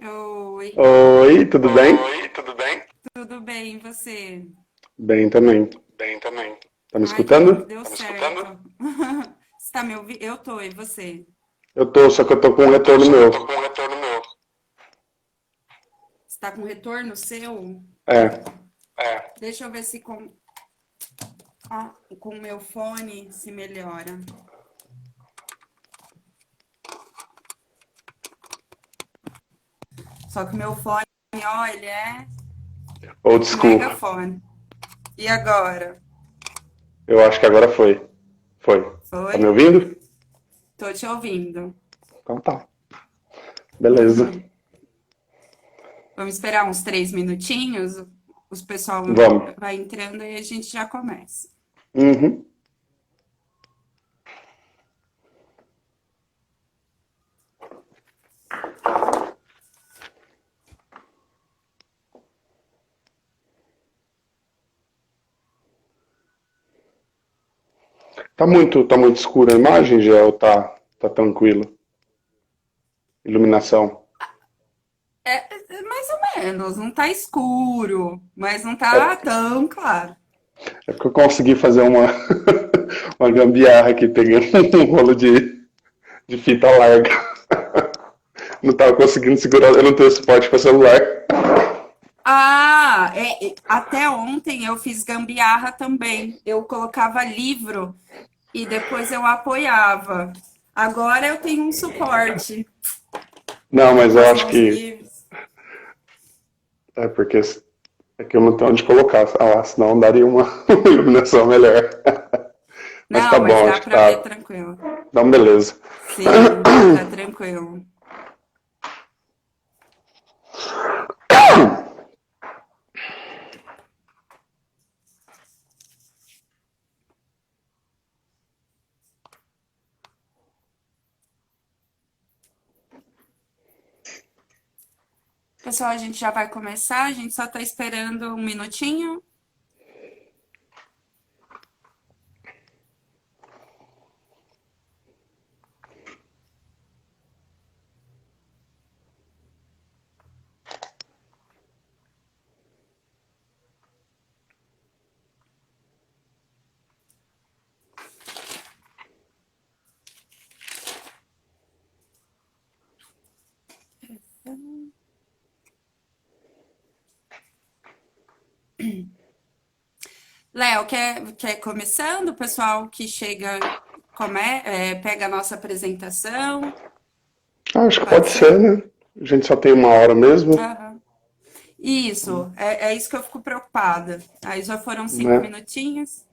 Oi, Oi, tudo bem? Oi, tudo bem? Tudo bem, e você? Bem também. Bem também. Tá me Ai, que bom que escutando? deu Tá me certo. Escutando? Você tá me ouvindo? Eu tô, e você? Eu tô, só que eu tô com um Eu tô, retorno só que eu tô meu. com um retorno meu. Você tá com retorno seu? É, Deixa eu ver se com o meu fone se melhora. Só que o meu fone, ó, ele é old school. megafone. E agora? Eu acho que agora foi. Foi. Tá me Foi? ouvindo? Tô te ouvindo. Então tá. Beleza. Vamos esperar uns 3 minutinhos. Os pessoal Vamos. vai entrando e a gente já começa. Uhum. Tá muito escura a imagem, já ou tá tranquilo? Iluminação. É mais ou menos, não tá escuro, mas não É, tá tão claro. é porque eu consegui fazer uma, uma gambiarra aqui, peguei um rolo de fita larga. Não tava conseguindo segurar, eu não tenho suporte para celular. Ah, até ontem eu fiz gambiarra também. Eu colocava livro e depois eu apoiava. Agora eu tenho um suporte Não, mas com eu as acho mãos que livres. é porque é que eu não tenho onde colocar, senão daria uma iluminação melhor. Mas tá Não, mas bom, dá acho que pra ver tá. tranquilo. Então, beleza. Sim, tá tranquilo. Pessoal, a gente já vai começar, a gente só tá esperando um minutinho. Léo, quer começando? O pessoal que chega pega a nossa apresentação. Acho que Pode pode ser, ser? né? A gente só tem uma hora mesmo, Aham. Isso, é isso que eu fico preocupada. Aí já foram cinco né? minutinhos,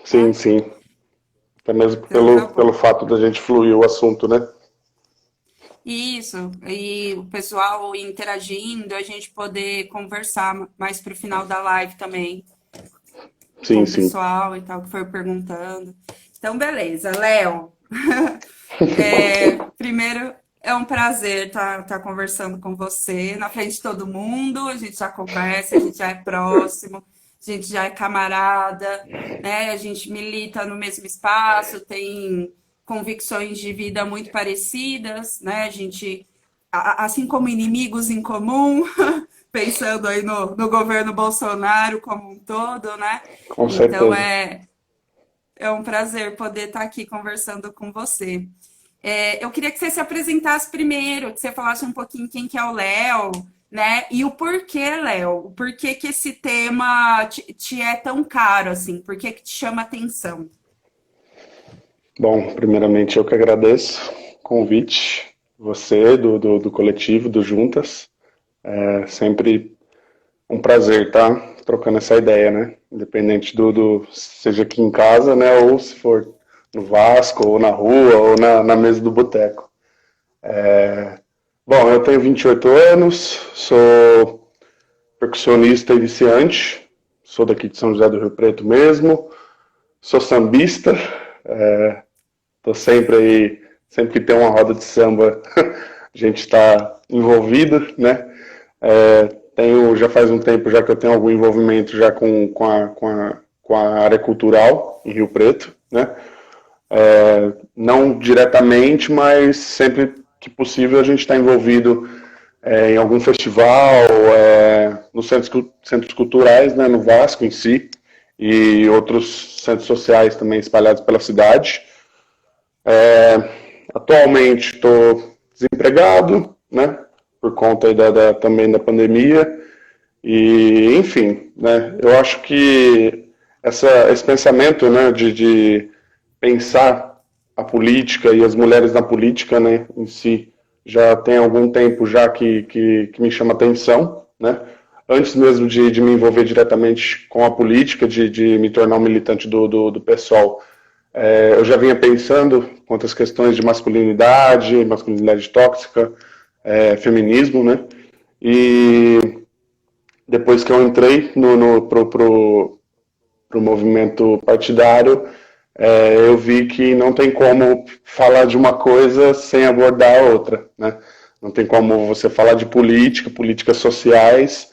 Sim, né? sim. Até mesmo Então tá pelo bom. fato da gente fluir o assunto, né? Isso, e o pessoal interagindo, a gente poder conversar mais pro final da live também com Sim, o sim. pessoal e tal, que foi perguntando. Então, beleza, Léo. Primeiro, é um prazer estar conversando com você na frente de todo mundo. A gente já conversa, a gente já é próximo, a gente já é camarada, né? A gente milita no mesmo espaço, tem convicções de vida muito parecidas, né? A gente, assim como inimigos em comum, pensando aí no governo Bolsonaro como um todo, né? Com Então certeza. é um prazer poder estar aqui conversando com você. Eu queria que você se apresentasse primeiro, que você falasse um pouquinho quem que é o Léo, né? E o porquê, Léo, o porquê que esse tema te é tão caro, assim, por que te chama atenção? Bom, primeiramente eu que agradeço o convite, você, do coletivo, do Juntas. É sempre um prazer estar trocando essa ideia, né? Independente seja aqui em casa, né? Ou se for no Vasco, ou na rua, ou na mesa do boteco. Bom, eu tenho 28 anos, sou percussionista iniciante, sou daqui de São José do Rio Preto mesmo, sou sambista, tô sempre aí, sempre que tem uma roda de samba, a gente está envolvido, né? Já faz um tempo já que eu tenho algum envolvimento já com a área cultural em Rio Preto, né? Não diretamente, mas sempre que possível a gente está envolvido em algum festival, nos centros culturais, né, no Vasco em si, e outros centros sociais também espalhados pela cidade. Atualmente estou desempregado, né, por conta aí também da pandemia, e enfim, né, eu acho que esse pensamento, né, de pensar a política e as mulheres na política, né, em si, já tem algum tempo já que me chama atenção, né? Antes mesmo de me envolver diretamente com a política, de me tornar um militante do PSOL, eu já vinha pensando quanto às questões de masculinidade, masculinidade tóxica, feminismo, né? E depois que eu entrei pro movimento partidário, eu vi que não tem como falar de uma coisa sem abordar a outra, né? Não tem como você falar de política, políticas sociais,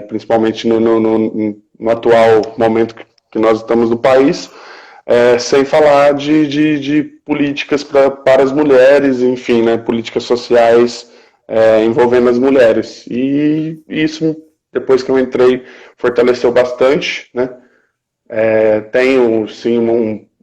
principalmente no atual momento que nós estamos no país, sem falar de políticas para as mulheres, enfim, né? Políticas sociais envolvendo as mulheres. E isso, depois que eu entrei, fortaleceu bastante, né? Tenho, sim,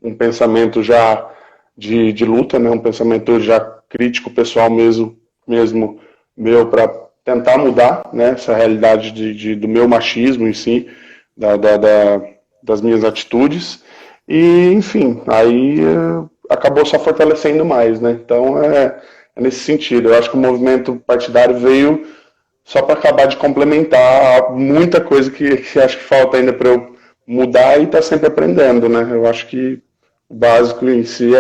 um pensamento já de luta, né? Um pensamento já crítico pessoal mesmo meu para tentar mudar, né? Essa realidade do meu machismo em si, das minhas atitudes. E, enfim, aí acabou só fortalecendo mais, né? Então é nesse sentido. Eu acho que o movimento partidário veio só para acabar de complementar muita coisa que acho que falta ainda para eu mudar e estar sempre aprendendo, né? Eu acho que o básico em si,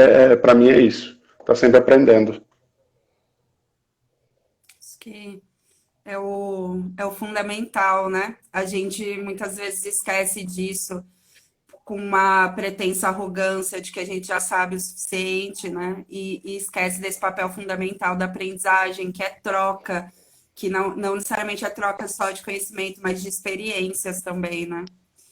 para mim, é isso. Tá sempre aprendendo. Acho que é o fundamental, né? A gente muitas vezes esquece disso com uma pretensa arrogância de que a gente já sabe o suficiente, né? E esquece desse papel fundamental da aprendizagem, que é troca, que não necessariamente é troca só de conhecimento, mas de experiências também, né?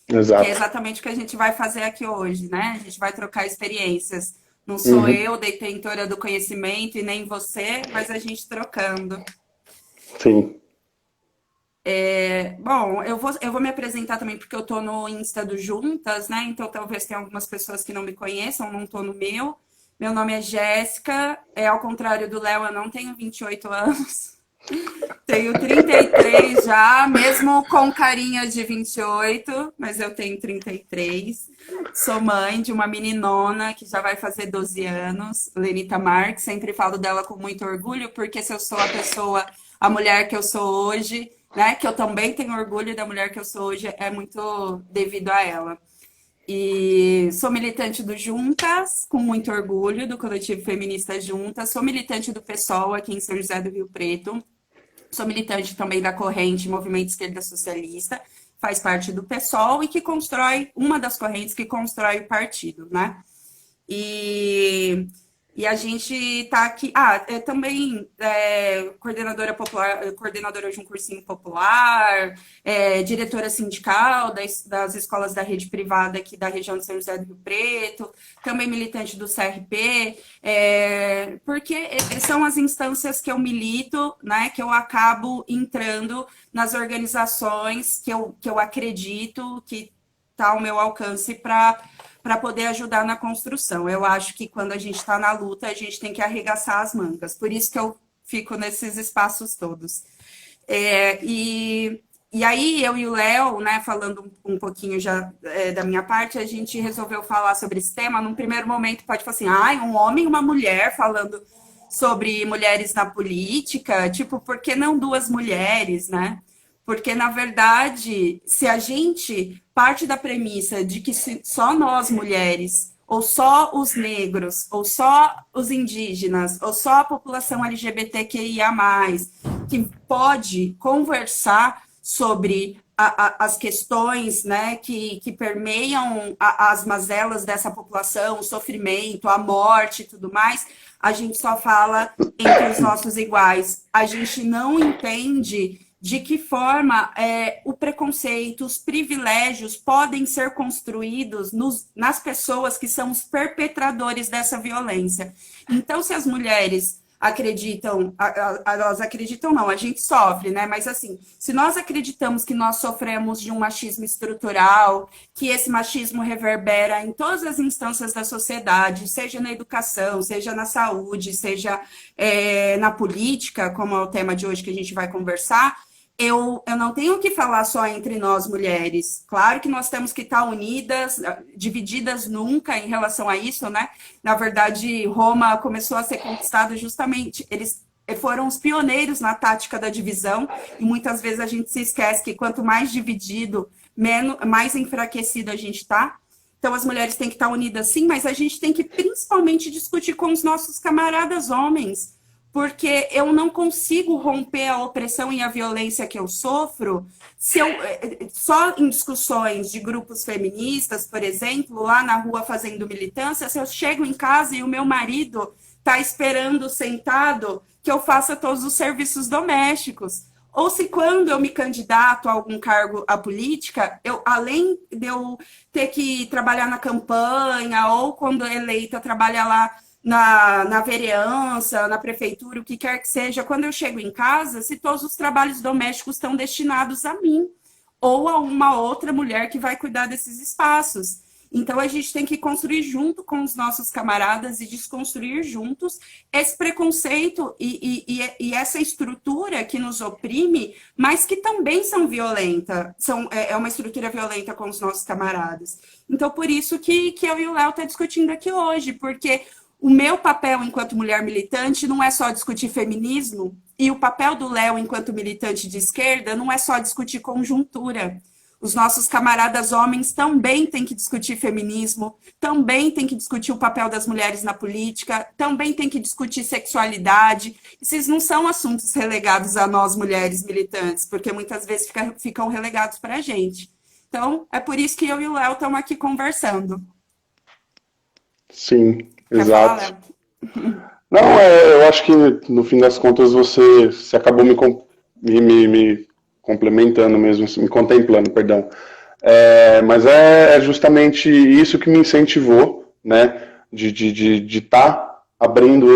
Que é Exato. exatamente o que a gente vai fazer aqui hoje, né? A gente vai trocar experiências. Não sou Uhum. eu detentora do conhecimento e nem você, mas a gente trocando. Sim. Bom, eu vou me apresentar também porque eu tô no Insta do Juntas, né? Então talvez tenha algumas pessoas que não me conheçam, não tô no meu. Meu nome é Jéssica, ao contrário do Léo, eu não tenho 28 anos. Tenho 33 já, mesmo com carinha de 28, mas eu tenho 33. Sou mãe de uma meninona que já vai fazer 12 anos, Lenita Marques. Sempre falo dela com muito orgulho, porque se eu sou a mulher que eu sou hoje, né? Que eu também tenho orgulho da mulher que eu sou hoje, é muito devido a ela. E sou militante do Juntas, com muito orgulho, do coletivo feminista Juntas. Sou militante do PSOL aqui em São José do Rio Preto. Sou militante também da corrente Movimento Esquerda Socialista, faz parte do PSOL e que constrói, uma das correntes que constrói o partido, né? E, e a gente está aqui. Também coordenadora popular, coordenadora de um cursinho popular, diretora sindical das escolas da rede privada aqui da região de São José do Rio Preto, também militante do CRP, porque são as instâncias que eu milito, né, que eu acabo entrando nas organizações que eu acredito que está ao meu alcance para poder ajudar na construção. Eu acho que quando a gente está na luta, a gente tem que arregaçar as mangas. Por isso que eu fico nesses espaços todos. E aí, eu e o Léo, né, falando um pouquinho já da minha parte, a gente resolveu falar sobre esse tema. Num primeiro momento, pode falar assim, um homem e uma mulher falando sobre mulheres na política, tipo, por que não duas mulheres, né? Porque, na verdade, se a gente parte da premissa de que só nós mulheres, ou só os negros, ou só os indígenas, ou só a população LGBTQIA+, que pode conversar sobre as questões, né, que permeiam as mazelas dessa população, o sofrimento, a morte e tudo mais, a gente só fala entre os nossos iguais. A gente não entende de que forma o preconceito, os privilégios podem ser construídos nas pessoas que são os perpetradores dessa violência. Então, se as mulheres acreditam, elas acreditam não, a gente sofre, né? Mas assim, se nós acreditamos que nós sofremos de um machismo estrutural, que esse machismo reverbera em todas as instâncias da sociedade, seja na educação, seja na saúde, seja na política, como é o tema de hoje que a gente vai conversar, eu não tenho que falar só entre nós mulheres. Claro que nós temos que estar unidas, divididas nunca em relação a isso, né? Na verdade, Roma começou a ser conquistada justamente, eles foram os pioneiros na tática da divisão, e muitas vezes a gente se esquece que quanto mais dividido, mais enfraquecido a gente está. Então, as mulheres têm que estar unidas sim, mas a gente tem que principalmente discutir com os nossos camaradas homens, porque eu não consigo romper a opressão e a violência que eu sofro se eu só em discussões de grupos feministas, por exemplo, lá na rua fazendo militância, se eu chego em casa e o meu marido está esperando sentado que eu faça todos os serviços domésticos. Ou se quando eu me candidato a algum cargo à política, além de eu ter que trabalhar na campanha, ou quando eleita, trabalhar lá na vereança, na prefeitura, o que quer que seja, quando eu chego em casa, se todos os trabalhos domésticos estão destinados a mim, ou a uma outra mulher que vai cuidar desses espaços. Então, a gente tem que construir junto com os nossos camaradas e desconstruir juntos esse preconceito e essa estrutura que nos oprime, mas que também são violentas, é uma estrutura violenta com os nossos camaradas. Então, por isso que eu e o Léo estamos discutindo aqui hoje, porque o meu papel enquanto mulher militante não é só discutir feminismo, e o papel do Léo enquanto militante de esquerda não é só discutir conjuntura. Os nossos camaradas homens também têm que discutir feminismo, também têm que discutir o papel das mulheres na política, também têm que discutir sexualidade. Esses não são assuntos relegados a nós, mulheres militantes, porque muitas vezes ficam relegados para a gente. Então, é por isso que eu e o Léo estamos aqui conversando. Sim, Quer falar, exato. Léo? Não, eu acho que no fim das contas você acabou me complementando mesmo, assim, me contemplando, perdão. Mas é justamente isso que me incentivou, né, de estar abrindo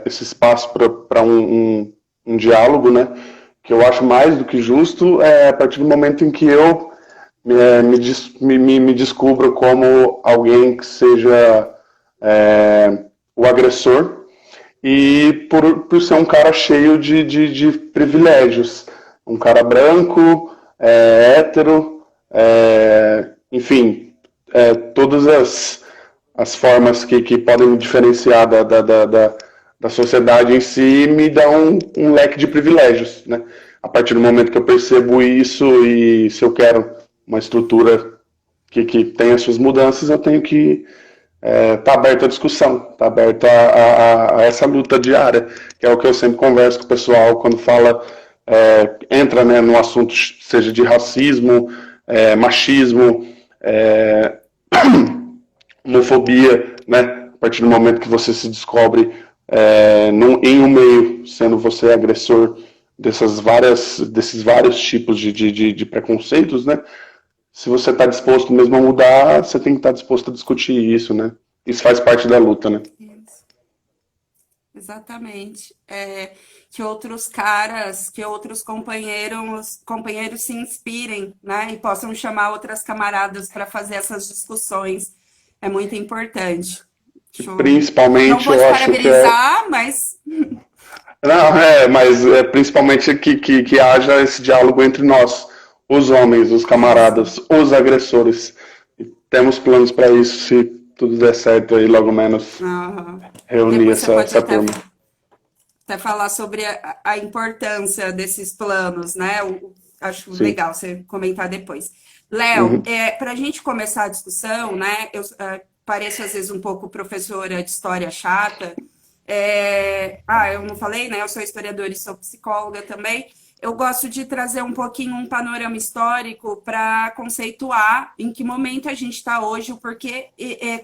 esse espaço para um diálogo, né, que eu acho mais do que justo a partir do momento em que eu me descubro como alguém que seja o agressor e por ser um cara cheio de privilégios. Um cara branco, hétero, enfim, todas as formas que podem me diferenciar da sociedade em si me dão um leque de privilégios, né? A partir do momento que eu percebo isso e se eu quero uma estrutura que tenha suas mudanças, eu tenho que tá aberto à discussão, tá aberto a essa luta diária, que é o que eu sempre converso com o pessoal quando fala, entra, né, no assunto, seja de racismo, machismo, homofobia, né, a partir do momento que você se descobre em um meio, sendo você agressor desses vários tipos de preconceitos, né, se você está disposto mesmo a mudar, você tem que estar disposto a discutir isso, né? Isso faz parte da luta, né? Isso. Exatamente. Que outros caras, que outros companheiros se inspirem, né? E possam chamar outras camaradas para fazer essas discussões. É muito importante. Não Principalmente, vou te eu acho que parabenizar, mas Não, mas principalmente que haja esse diálogo entre nós, os homens, os isso. camaradas, os agressores. E temos planos para isso, se tudo der certo aí, logo menos, Aham. reunir Depois você pode essa turma. até falar sobre a importância desses planos, né? Acho Sim. legal você comentar depois. Léo, Uhum. para a gente começar a discussão, né? Eu pareço às vezes um pouco professora de história chata. Eu não falei, né? Eu sou historiadora e sou psicóloga também. Eu gosto de trazer um pouquinho um panorama histórico para conceituar em que momento a gente está hoje, o porquê,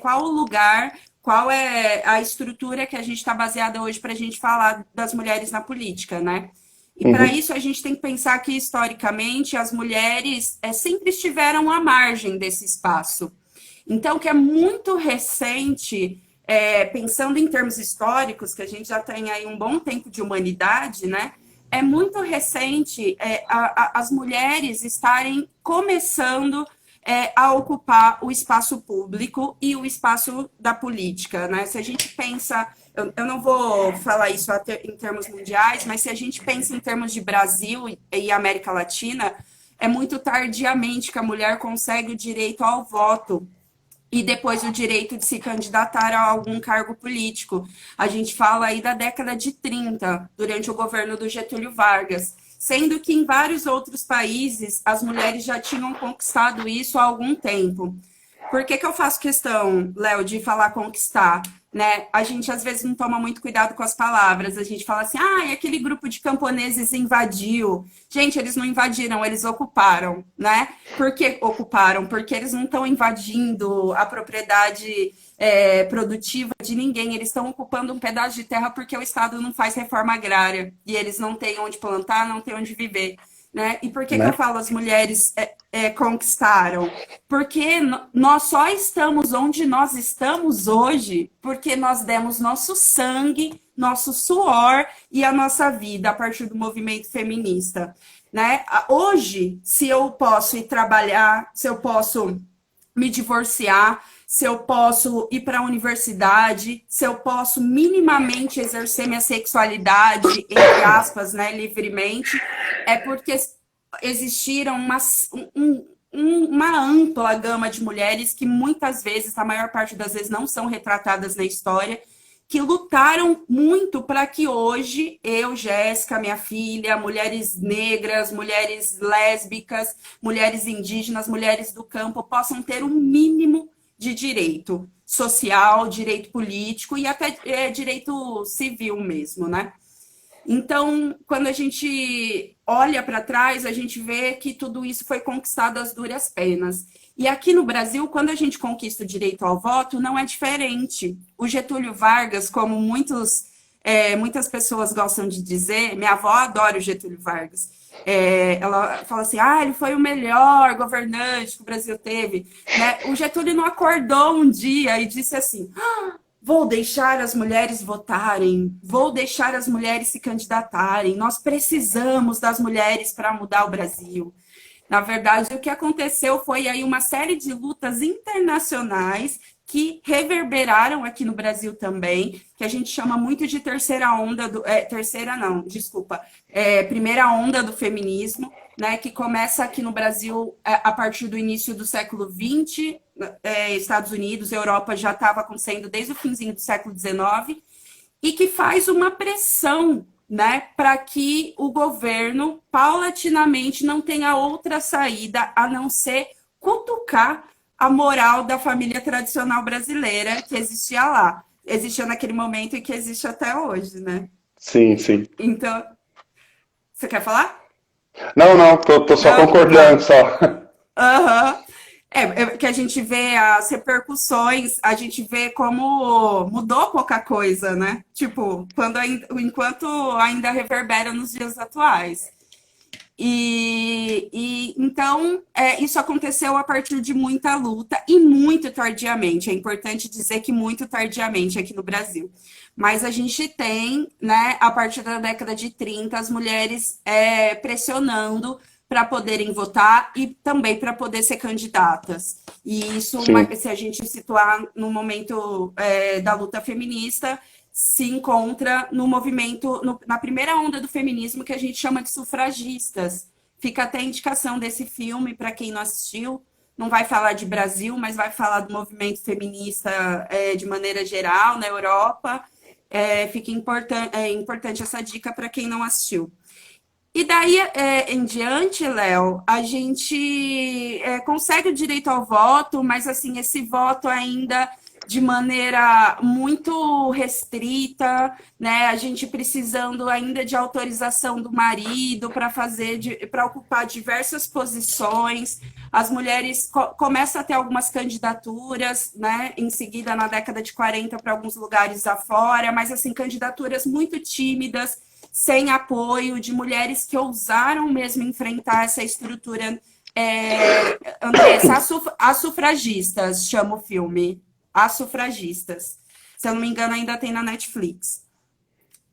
qual o lugar, qual é a estrutura que a gente está baseada hoje para a gente falar das mulheres na política, né? E para Uhum. isso a gente tem que pensar que, historicamente, as mulheres sempre estiveram à margem desse espaço. Então, que é muito recente, pensando em termos históricos, que a gente já tem aí um bom tempo de humanidade, né? É muito recente as mulheres estarem começando a ocupar o espaço público e o espaço da política, né? Se a gente pensa, eu não vou falar isso em termos mundiais, mas se a gente pensa em termos de Brasil e América Latina, é muito tardiamente que a mulher consegue o direito ao voto e depois o direito de se candidatar a algum cargo político. A gente fala aí da década de 30, durante o governo do Getúlio Vargas, sendo que em vários outros países as mulheres já tinham conquistado isso há algum tempo. Por que que eu faço questão, Léo, de falar conquistar? Né? A gente às vezes não toma muito cuidado com as palavras. A gente fala assim, e aquele grupo de camponeses invadiu. Gente, eles não invadiram, eles ocuparam, né? Por que ocuparam? Porque eles não estão invadindo a propriedade produtiva de ninguém. Eles estão ocupando um pedaço de terra porque o Estado não faz reforma agrária. E eles não têm onde plantar, não têm onde viver. Né? E por que que eu né? falo as mulheres conquistaram? Porque nós só estamos onde nós estamos hoje porque nós demos nosso sangue, nosso suor e a nossa vida a partir do movimento feminista. Né? Hoje, se eu posso ir trabalhar, se eu posso me divorciar, se eu posso ir para a universidade, se eu posso minimamente exercer minha sexualidade, entre aspas, né, livremente, é porque existiram uma ampla gama de mulheres que muitas vezes, a maior parte das vezes, não são retratadas na história, que lutaram muito para que hoje eu, Jéssica, minha filha, mulheres negras, mulheres lésbicas, mulheres indígenas, mulheres do campo possam ter um mínimo de direito social, direito político e até direito civil mesmo, né? Então, quando a gente olha para trás, a gente vê que tudo isso foi conquistado às duras penas. E aqui no Brasil, quando a gente conquista o direito ao voto, não é diferente. O Getúlio Vargas, como muitas pessoas gostam de dizer, minha avó adora o Getúlio Vargas. Ela fala assim, ele foi o melhor governante que o Brasil teve. Né? O Getúlio não acordou um dia e disse assim, vou deixar as mulheres votarem, vou deixar as mulheres se candidatarem, nós precisamos das mulheres para mudar o Brasil. Na verdade, o que aconteceu foi aí uma série de lutas internacionais que reverberaram aqui no Brasil também, que a gente chama muito de terceira onda do... terceira não, desculpa. Primeira onda do feminismo, né, que começa aqui no Brasil a partir do início do século XX, Estados Unidos, Europa já estava acontecendo desde o finzinho do século XIX, e que faz uma pressão, né, para que o governo paulatinamente não tenha outra saída a não ser cutucar a moral da família tradicional brasileira que existia lá. Existia naquele momento e que existe até hoje, né? Sim, sim. Então, você quer falar? Não, tô só Não? concordando, Tá. só. Aham. Que a gente vê as repercussões, a gente vê como mudou pouca coisa, né? Tipo, enquanto ainda reverbera nos dias atuais. Então, isso aconteceu a partir de muita luta e muito tardiamente. É importante dizer que muito tardiamente aqui no Brasil. Mas a gente tem, né, a partir da década de 30, as mulheres pressionando para poderem votar e também para poder ser candidatas. E isso, Sim, se a gente situar no momento da luta feminista, se encontra no movimento, na primeira onda do feminismo, que a gente chama de sufragistas. Fica até a indicação desse filme, para quem não assistiu. Não vai falar de Brasil, mas vai falar do movimento feminista de maneira geral, na Europa. Fica importante essa dica para quem não assistiu. E daí em diante, Léo, a gente consegue o direito ao voto, mas assim, esse voto ainda de maneira muito restrita, né? A gente precisando ainda de autorização do marido para ocupar diversas posições. As mulheres começam a ter algumas candidaturas, né? Em seguida, na década de 40, para alguns lugares afora, mas assim, candidaturas muito tímidas, sem apoio, de mulheres que ousaram mesmo enfrentar essa estrutura. Andressa, as sufragistas, chama o filme. As sufragistas. Se eu não me engano, ainda tem na Netflix.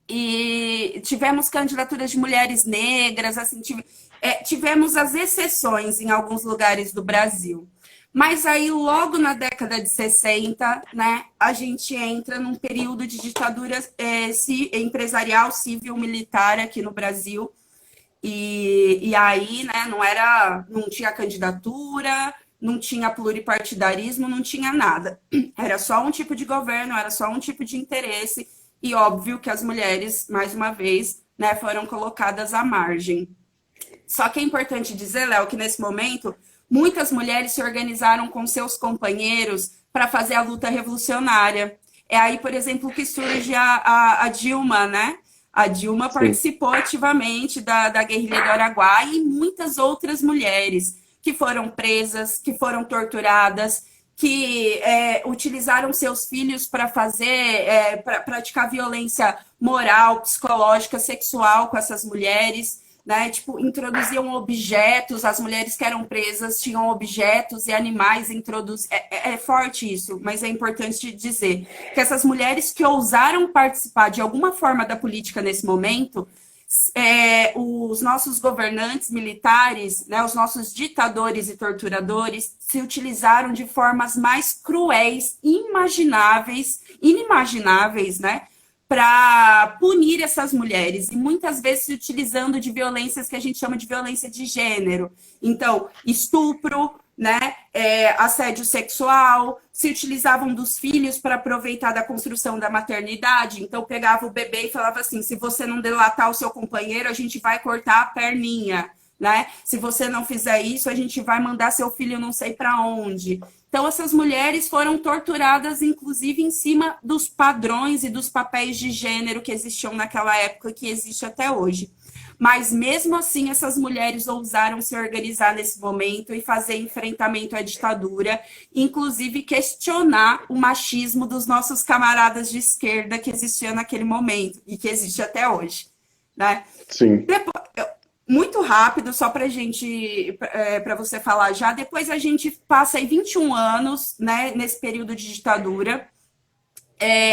E tivemos candidaturas de mulheres negras, assim, tivemos as exceções em alguns lugares do Brasil. Mas aí, logo na década de 60, né, a gente entra num período de ditadura empresarial, civil, militar aqui no Brasil. E aí, né, não tinha candidatura, não tinha pluripartidarismo, não tinha nada. Era só um tipo de governo, era só um tipo de interesse. E óbvio que as mulheres, mais uma vez, né, foram colocadas à margem. Só que é importante dizer, Léo, que nesse momento, muitas mulheres se organizaram com seus companheiros para fazer a luta revolucionária. É aí, por exemplo, que surge a Dilma, né? A Dilma participou ativamente da guerrilha do Araguaia e muitas outras mulheres que foram presas, que foram torturadas, que utilizaram seus filhos para para praticar violência moral, psicológica, sexual com essas mulheres, né? Tipo, introduziam objetos, as mulheres que eram presas tinham objetos e animais introduzidos. É forte isso, mas é importante dizer que essas mulheres que ousaram participar de alguma forma da política nesse momento, os nossos governantes militares, né, os nossos ditadores e torturadores se utilizaram de formas mais cruéis, inimagináveis, né, para punir essas mulheres, e muitas vezes se utilizando de violências que a gente chama de violência de gênero. Então, estupro, né, assédio sexual, se utilizavam dos filhos para aproveitar da construção da maternidade. Então, pegava o bebê e falava assim, se você não delatar o seu companheiro, a gente vai cortar a perninha, né? Se você não fizer isso, a gente vai mandar seu filho não sei para onde. Então, essas mulheres foram torturadas, inclusive, em cima dos padrões e dos papéis de gênero que existiam naquela época, que existe até hoje. Mas, mesmo assim, essas mulheres ousaram se organizar nesse momento e fazer enfrentamento à ditadura, inclusive questionar o machismo dos nossos camaradas de esquerda que existia naquele momento e que existe até hoje, né? Sim. Muito rápido, só para você falar já. Depois a gente passa aí 21 anos, né, nesse período de ditadura.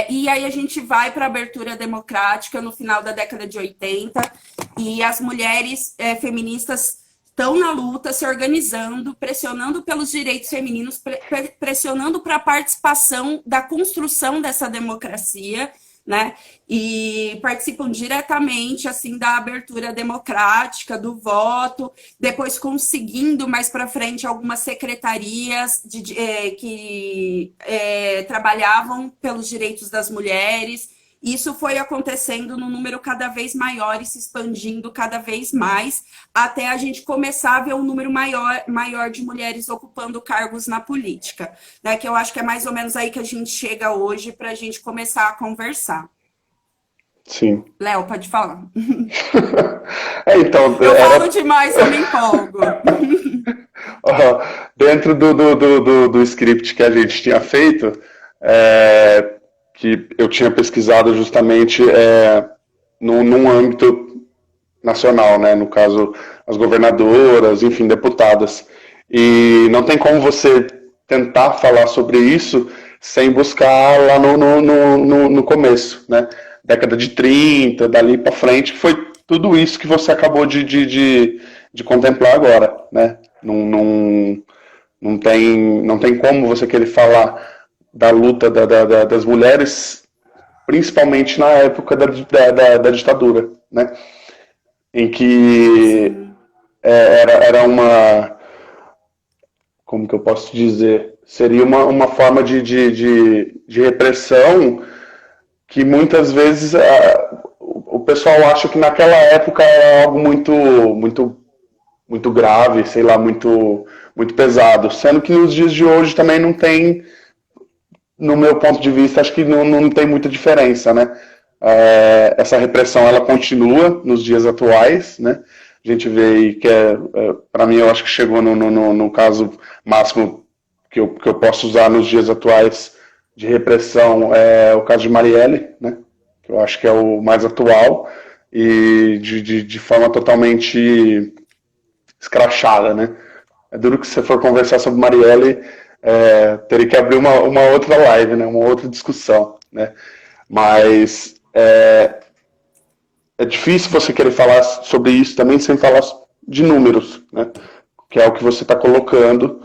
E aí a gente vai para a abertura democrática no final da década de 80, e as mulheres feministas estão na luta, se organizando, pressionando pelos direitos femininos, pressionando para a participação da construção dessa democracia, né? E participam diretamente assim da abertura democrática, do voto, depois conseguindo mais para frente algumas secretarias que trabalhavam pelos direitos das mulheres. Isso foi acontecendo num número cada vez maior e se expandindo cada vez mais, até a gente começar a ver um número maior de mulheres ocupando cargos na política, né? Que eu acho que é mais ou menos aí que a gente chega hoje para a gente começar a conversar. Sim. Léo, pode falar. Então, eu falo demais, eu me empolgo. Dentro do script que a gente tinha feito, que eu tinha pesquisado justamente num âmbito nacional, né? No caso, as governadoras, enfim, deputadas. E não tem como você tentar falar sobre isso sem buscar lá no começo, né? Década de 30, dali para frente, que foi tudo isso que você acabou de contemplar agora, né? Não tem como você querer falar da luta das mulheres, principalmente na época da ditadura, né? Em que era uma... Como que eu posso dizer? Seria uma forma de repressão que muitas vezes o pessoal acha que naquela época era algo muito grave, sei lá, muito pesado. Sendo que nos dias de hoje também não tem... No meu ponto de vista, acho que não tem muita diferença, né? Essa repressão, ela continua nos dias atuais, né? A gente vê aí que, para mim, eu acho que chegou no caso máximo que eu posso usar nos dias atuais de repressão, o caso de Marielle, né? Que eu acho que é o mais atual e de forma totalmente escrachada, né? É duro que se você for conversar sobre Marielle... teria que abrir uma outra live, né? Uma outra discussão. né? Mas é difícil você querer falar sobre isso também sem falar de números, né? Que é o que você está colocando.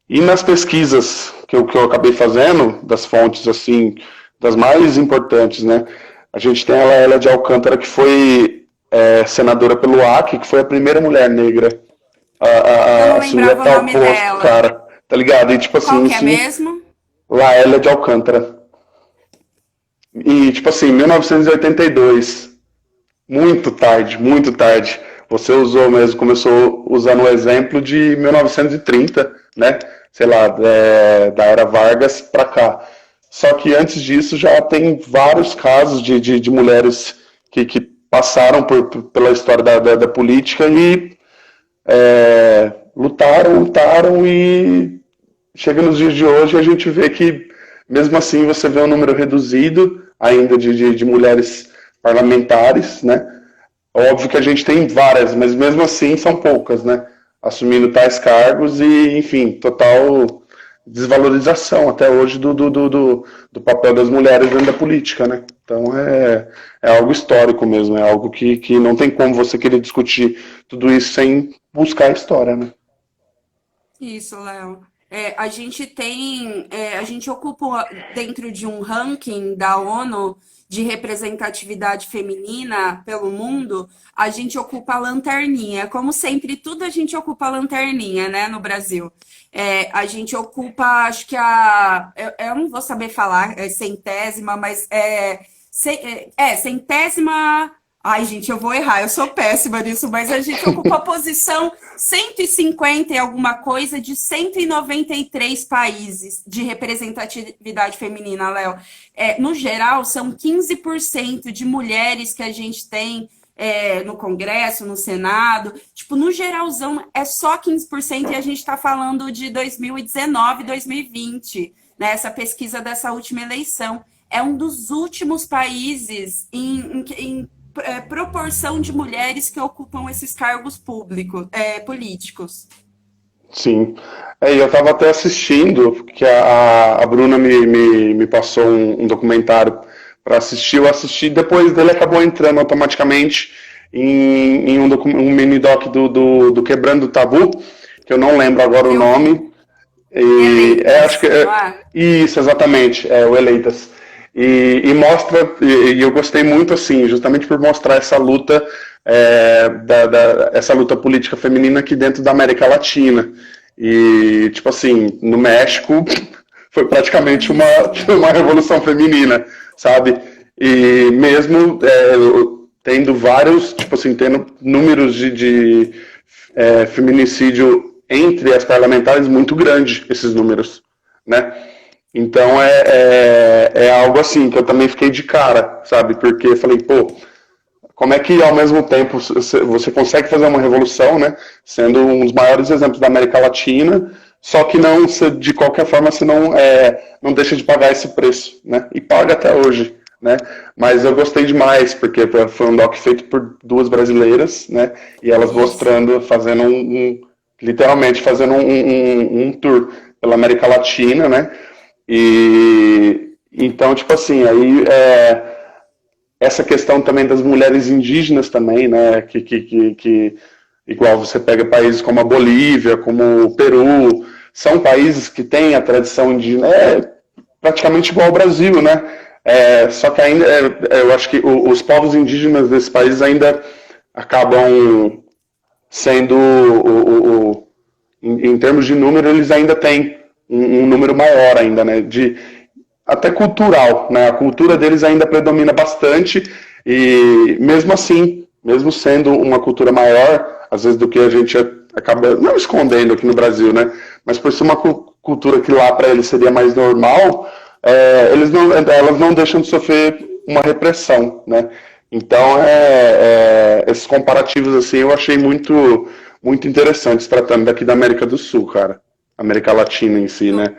E nas pesquisas que eu acabei fazendo, das fontes, assim, das mais importantes, né? A gente tem a Laélia de Alcântara, que foi senadora pelo Acre, que foi a primeira mulher negra Eu a não assumir a lembrava o tal nome posto, dela. cara. Tá ligado? E tipo Qual assim, que é isso, mesmo? Laélia de Alcântara. E tipo assim, 1982. Muito tarde, muito tarde. Você usou mesmo, começou usando o exemplo de 1930, né? Sei lá, da era Vargas para cá. Só que antes disso já tem vários casos de mulheres que passaram pela história da política e lutaram e chega nos dias de hoje a gente vê que mesmo assim você vê um número reduzido ainda de mulheres parlamentares, né? Óbvio que a gente tem várias, mas mesmo assim são poucas, né? Assumindo tais cargos e, enfim, total desvalorização até hoje do papel das mulheres dentro da política, né? Então é algo histórico mesmo, é algo que não tem como você querer discutir tudo isso sem buscar a história, né? Isso, Léo. A gente ocupa dentro de um ranking da ONU de representatividade feminina pelo mundo, a gente ocupa a lanterninha. Como sempre, tudo a gente ocupa a lanterninha, né, no Brasil. A gente ocupa, acho que eu não vou saber falar, centésima, mas centésima. Ai, gente, eu vou errar, eu sou péssima nisso, mas a gente ocupa a posição 150 e alguma coisa de 193 países de representatividade feminina, Léo. No geral, são 15% de mulheres que a gente tem no Congresso, no Senado. Tipo, no geralzão, é só 15% e a gente está falando de 2019, 2020, né? Essa pesquisa dessa última eleição. É um dos últimos países em proporção de mulheres que ocupam esses cargos públicos, políticos. Sim. E eu estava até assistindo, que a Bruna me passou um documentário para assistir, eu assisti, depois dele acabou entrando automaticamente em um mini doc do Quebrando o Tabu, que eu não lembro agora o Eu vi. nome, acho que Eleitas, não é? isso, exatamente, o Eleitas. E mostra, e eu gostei muito assim, justamente por mostrar essa luta, essa luta política feminina aqui dentro da América Latina. E, tipo assim, no México foi praticamente Isso. uma revolução feminina, sabe? E mesmo tendo vários, tipo assim, tendo números de feminicídio entre as parlamentares muito grande, esses números, né? Então é algo assim que eu também fiquei de cara, sabe? Porque eu falei, pô, como é que ao mesmo tempo você consegue fazer uma revolução, né? Sendo um dos maiores exemplos da América Latina, só que não, de qualquer forma, você não deixa de pagar esse preço, né? E paga até hoje, né? Mas eu gostei demais, porque foi um doc feito por duas brasileiras, né? E elas Isso. mostrando, fazendo literalmente fazendo um tour pela América Latina, né? E então, tipo assim, aí essa questão também das mulheres indígenas também, né? Que igual você pega países como a Bolívia, como o Peru, são países que têm a tradição indígena, praticamente igual ao Brasil, né? Só que ainda, eu acho que os povos indígenas desses países ainda acabam sendo, em termos de número, eles ainda têm um número maior ainda, né? Até cultural, né? A cultura deles ainda predomina bastante e mesmo assim, mesmo sendo uma cultura maior, às vezes do que a gente acaba não escondendo aqui no Brasil, né? Mas por ser uma cultura que lá para eles seria mais normal, elas não deixam de sofrer uma repressão, né? Então, esses comparativos assim eu achei muito interessantes tratando daqui da América do Sul, cara. América Latina em si, Eu, né?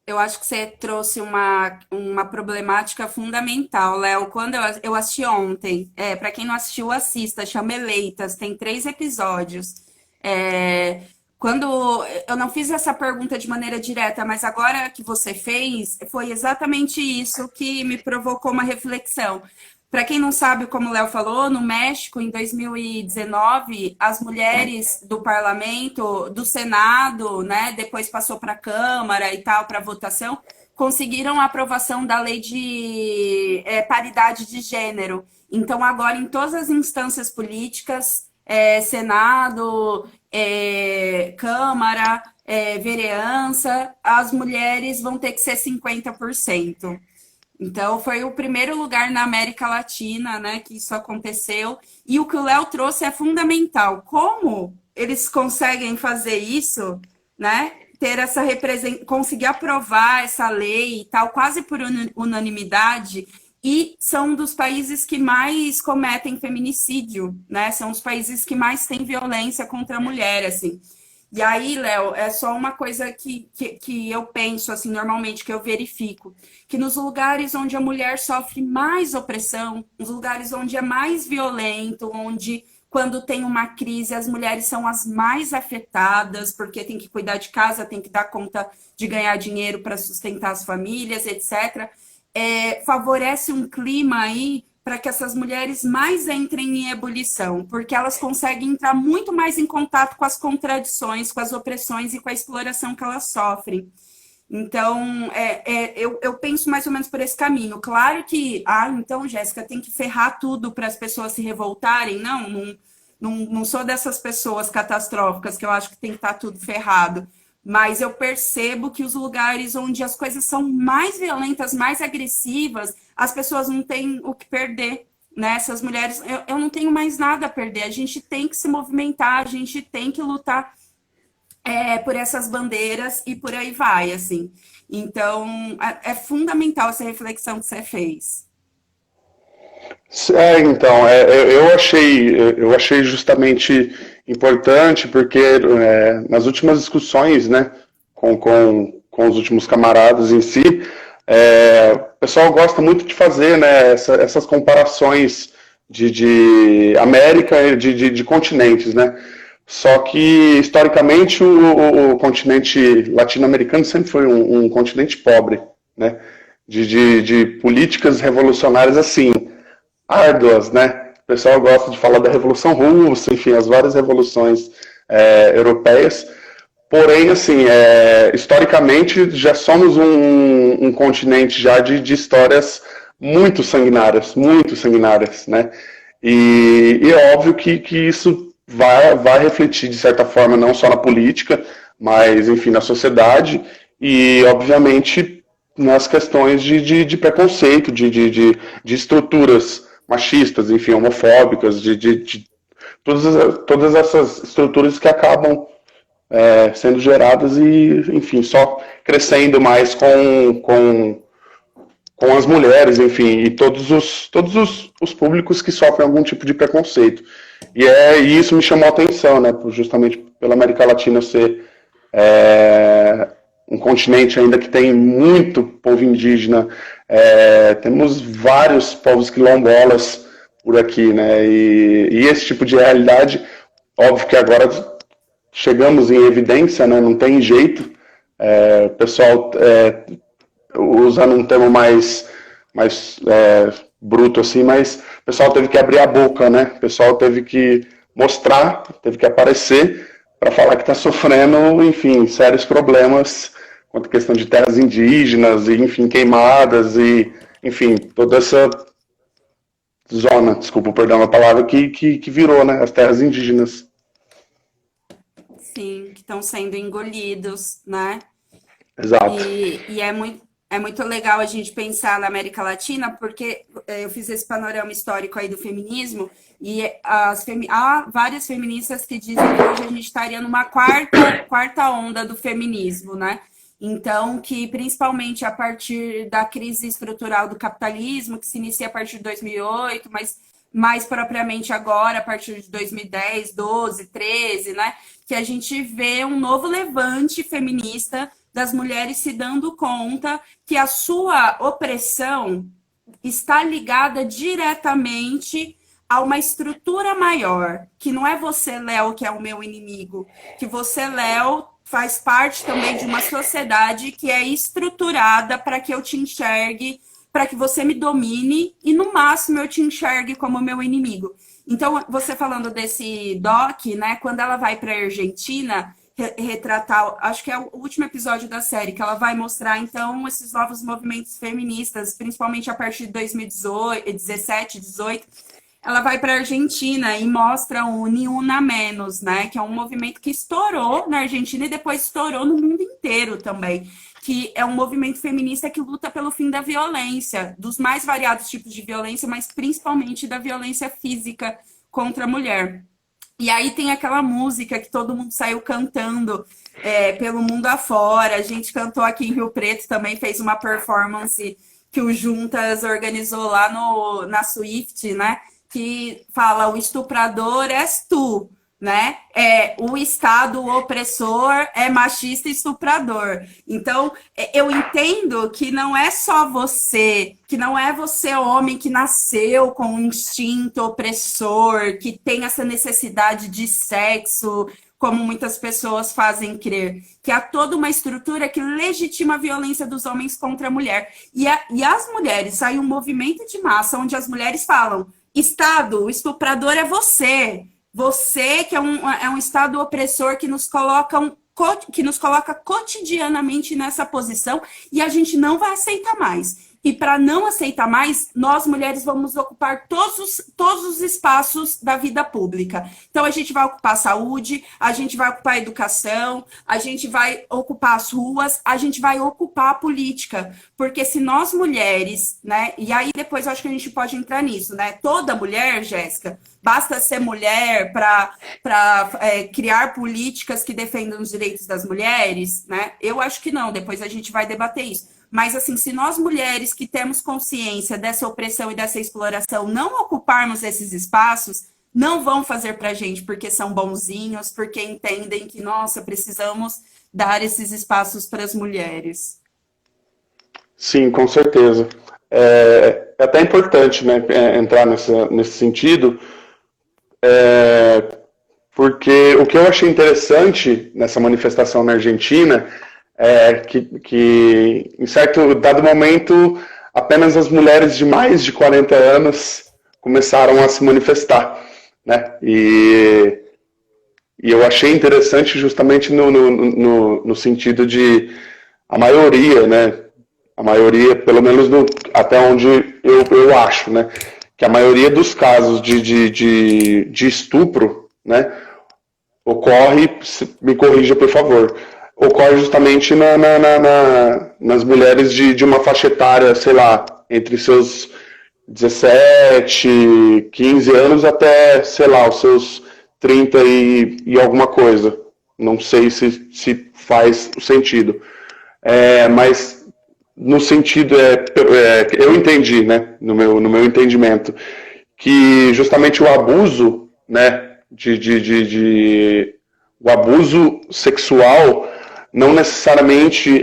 eu acho que você trouxe uma problemática fundamental, Léo. Quando eu assisti ontem, para quem não assistiu, assista, chama Eleitas, tem 3 episódios. É, quando eu não fiz essa pergunta de maneira direta, mas agora que você fez, foi exatamente isso que me provocou uma reflexão. Para quem não sabe, como o Léo falou, no México, em 2019, as mulheres do parlamento, do Senado, né, depois passou para a Câmara e tal, para votação, conseguiram a aprovação da lei de paridade de gênero. Então, agora, em todas as instâncias políticas, Senado, Câmara, vereança, as mulheres vão ter que ser 50%. Então, foi o primeiro lugar na América Latina, né, que isso aconteceu. E o que o Léo trouxe é fundamental. Como eles conseguem fazer isso, né? Ter essa conseguir aprovar essa lei e tal, quase por unanimidade, e são um dos países que mais cometem feminicídio, né? São os países que mais têm violência contra a mulher, assim. E aí, Léo, é só uma coisa que eu penso, assim, normalmente, que eu verifico, que nos lugares onde a mulher sofre mais opressão, nos lugares onde é mais violento, onde quando tem uma crise as mulheres são as mais afetadas, porque tem que cuidar de casa, tem que dar conta de ganhar dinheiro para sustentar as famílias, etc., favorece um clima aí para que essas mulheres mais entrem em ebulição, porque elas conseguem entrar muito mais em contato com as contradições, com as opressões e com a exploração que elas sofrem. Então, eu penso mais ou menos por esse caminho. Claro que, então, Jéssica, tem que ferrar tudo para as pessoas se revoltarem. Não sou dessas pessoas catastróficas que eu acho que tem que estar tudo ferrado. Mas eu percebo que os lugares onde as coisas são mais violentas, mais agressivas, as pessoas não têm o que perder, né? Essas mulheres, eu não tenho mais nada a perder. A gente tem que se movimentar, a gente tem que lutar por essas bandeiras e por aí vai, assim. Então, é fundamental essa reflexão que você fez. Então, eu achei justamente importante porque nas últimas discussões, né, com os últimos camaradas em si, o pessoal gosta muito de fazer, né, essas comparações de América e de continentes, né? Só que, historicamente, o continente latino-americano sempre foi um continente pobre, né? De políticas revolucionárias assim, árduas, né? O pessoal gosta de falar da Revolução Russa, enfim, as várias revoluções europeias. Porém, assim, historicamente, já somos um continente já de histórias muito sanguinárias, né? E é óbvio que isso vai refletir, de certa forma, não só na política, mas, enfim, na sociedade e, obviamente, nas questões de preconceito, de estruturas machistas, enfim, homofóbicas, de todas essas estruturas que acabam sendo geradas e, enfim, só crescendo mais com as mulheres, enfim, e todos os públicos que sofrem algum tipo de preconceito. E isso me chamou a atenção, né, justamente pela América Latina ser um continente ainda que tem muito povo indígena, temos vários povos quilombolas por aqui, né, e esse tipo de realidade, óbvio que agora chegamos em evidência, né, não tem jeito, o pessoal, usando um termo mais bruto assim, mas o pessoal teve que abrir a boca, né, o pessoal teve que mostrar, teve que aparecer para falar que está sofrendo, enfim, sérios problemas quanto à questão de terras indígenas, e, enfim, queimadas, e, enfim, toda essa zona, desculpa, perdão a palavra, que virou, né, as terras indígenas. Sim, que estão sendo engolidos, né? Exato. E é muito legal a gente pensar na América Latina, porque eu fiz esse panorama histórico aí do feminismo, e há várias feministas que dizem que hoje a gente estaria numa quarta onda do feminismo, né? Então, que principalmente a partir da crise estrutural do capitalismo, que se inicia a partir de 2008, mas mais propriamente agora, a partir de 2010, 12, 13, né? Que a gente vê um novo levante feminista das mulheres se dando conta que a sua opressão está ligada diretamente há uma estrutura maior, que não é você, Léo, que é o meu inimigo, que você, Léo, faz parte também de uma sociedade que é estruturada para que eu te enxergue, para que você me domine e, no máximo, eu te enxergue como meu inimigo. Então, você falando desse doc, né, quando ela vai para a Argentina retratar, acho que é o último episódio da série, que ela vai mostrar, então, esses novos movimentos feministas, principalmente a partir de 2017, 18, ela vai para a Argentina e mostra o Ni Una Menos, né? Que é um movimento que estourou na Argentina e depois estourou no mundo inteiro também. Que é um movimento feminista que luta pelo fim da violência, dos mais variados tipos de violência, mas principalmente da violência física contra a mulher. E aí tem aquela música que todo mundo saiu cantando pelo mundo afora. A gente cantou aqui em Rio Preto também, fez uma performance que o Juntas organizou lá na Swift, né? Que fala, o estuprador és tu, né? O Estado opressor é machista e estuprador. Então, eu entendo que não é só você, que não é você, homem, que nasceu com um instinto opressor, que tem essa necessidade de sexo, como muitas pessoas fazem crer, que há toda uma estrutura que legitima a violência dos homens contra a mulher. E as mulheres, sai um movimento de massa onde as mulheres falam, Estado, o estuprador é você. Você que é um Estado opressor que nos coloca cotidianamente nessa posição e a gente não vai aceitar mais. E para não aceitar mais, nós mulheres vamos ocupar todos os espaços da vida pública. Então a gente vai ocupar a saúde, a gente vai ocupar a educação, a gente vai ocupar as ruas, a gente vai ocupar a política. Porque se nós mulheres, né? E aí depois eu acho que a gente pode entrar nisso, né? Toda mulher, Jéssica, basta ser mulher para criar políticas que defendam os direitos das mulheres, né? Eu acho que não, depois a gente vai debater isso. Mas, assim, se nós mulheres que temos consciência dessa opressão e dessa exploração não ocuparmos esses espaços, não vão fazer pra gente porque são bonzinhos, porque entendem que, nossa, precisamos dar esses espaços para as mulheres. Sim, com certeza. É até importante, né, entrar nesse sentido, porque o que eu achei interessante nessa manifestação na Argentina é que em certo dado momento, apenas as mulheres de mais de 40 anos começaram a se manifestar, né? E eu achei interessante justamente no sentido de a maioria, né? A maioria, pelo menos até onde eu acho, né? Que a maioria dos casos de estupro, né? Ocorre, me corrija por favor, ocorre justamente nas mulheres de uma faixa etária, sei lá, entre seus 17, 15 anos até, sei lá, os seus 30 e alguma coisa. Não sei se faz sentido. Mas no sentido, eu entendi, né, no meu entendimento, que justamente o abuso, né, o abuso sexual não necessariamente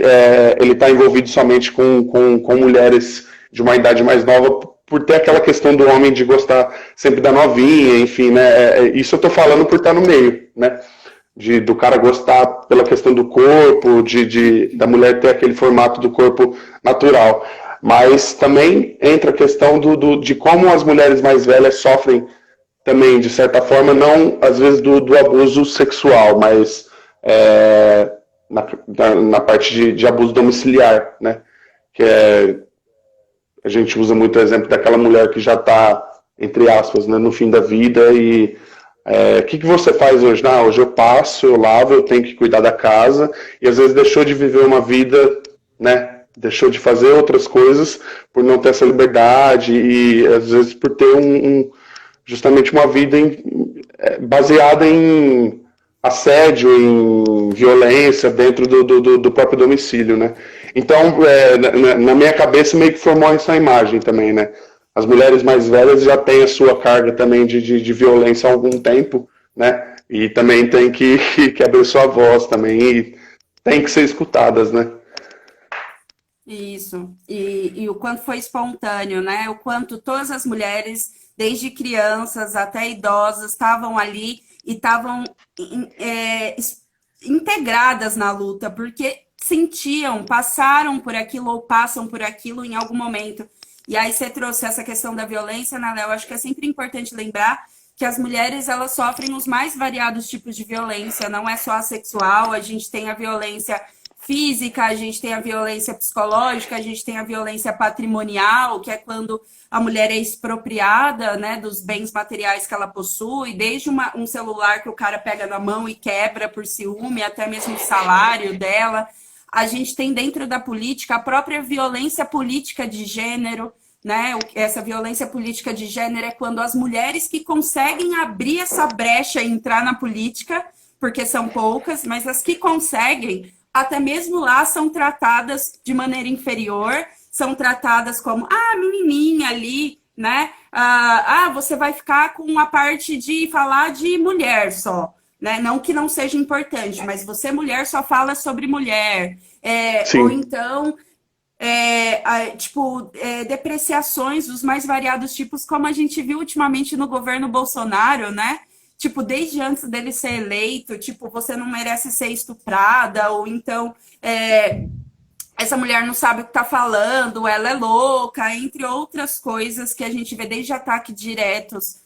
ele está envolvido somente com mulheres de uma idade mais nova, por ter aquela questão do homem de gostar sempre da novinha, enfim, né? Isso eu estou falando por estar no meio, né? Do cara gostar pela questão do corpo, da mulher ter aquele formato do corpo natural. Mas também entra a questão de como as mulheres mais velhas sofrem também, de certa forma, não às vezes do abuso sexual, mas na parte de abuso domiciliar, né? Que a gente usa muito o exemplo daquela mulher que já está, entre aspas, né, no fim da vida e o que você faz hoje? Hoje eu passo, eu lavo, eu tenho que cuidar da casa e às vezes deixou de viver uma vida, né? Deixou de fazer outras coisas por não ter essa liberdade e às vezes por ter justamente uma vida baseada em assédio, em violência dentro do próprio domicílio, né? Então, na minha cabeça meio que formou essa imagem também, né? As mulheres mais velhas já têm a sua carga também de violência há algum tempo, né? E também tem que abrir sua voz também e tem que ser escutadas, né? Isso. E o quanto foi espontâneo, né? O quanto todas as mulheres desde crianças até idosos, estavam ali e estavam integradas na luta, porque sentiam, passaram por aquilo ou passam por aquilo em algum momento. E aí você trouxe essa questão da violência, né, Léo? Acho que é sempre importante lembrar que as mulheres, elas sofrem os mais variados tipos de violência, não é só a sexual, a gente tem a violência física, a gente tem a violência psicológica, a gente tem a violência patrimonial, que é quando a mulher é expropriada, né, dos bens materiais que ela possui, desde um celular que o cara pega na mão e quebra por ciúme, até mesmo o salário dela. A gente tem dentro da política a própria violência política de gênero, né? Essa violência política de gênero é quando as mulheres que conseguem abrir essa brecha e entrar na política, porque são poucas, mas as que conseguem, até mesmo lá, são tratadas de maneira inferior, são tratadas como, menininha ali, né? Você vai ficar com a parte de falar de mulher só. Né? Não que não seja importante, mas você, mulher, só fala sobre mulher. Ou então, depreciações dos mais variados tipos, como a gente viu ultimamente no governo Bolsonaro, né? Tipo, desde antes dele ser eleito, tipo, você não merece ser estuprada, ou então essa mulher não sabe o que tá falando, ela é louca, entre outras coisas que a gente vê desde ataques diretos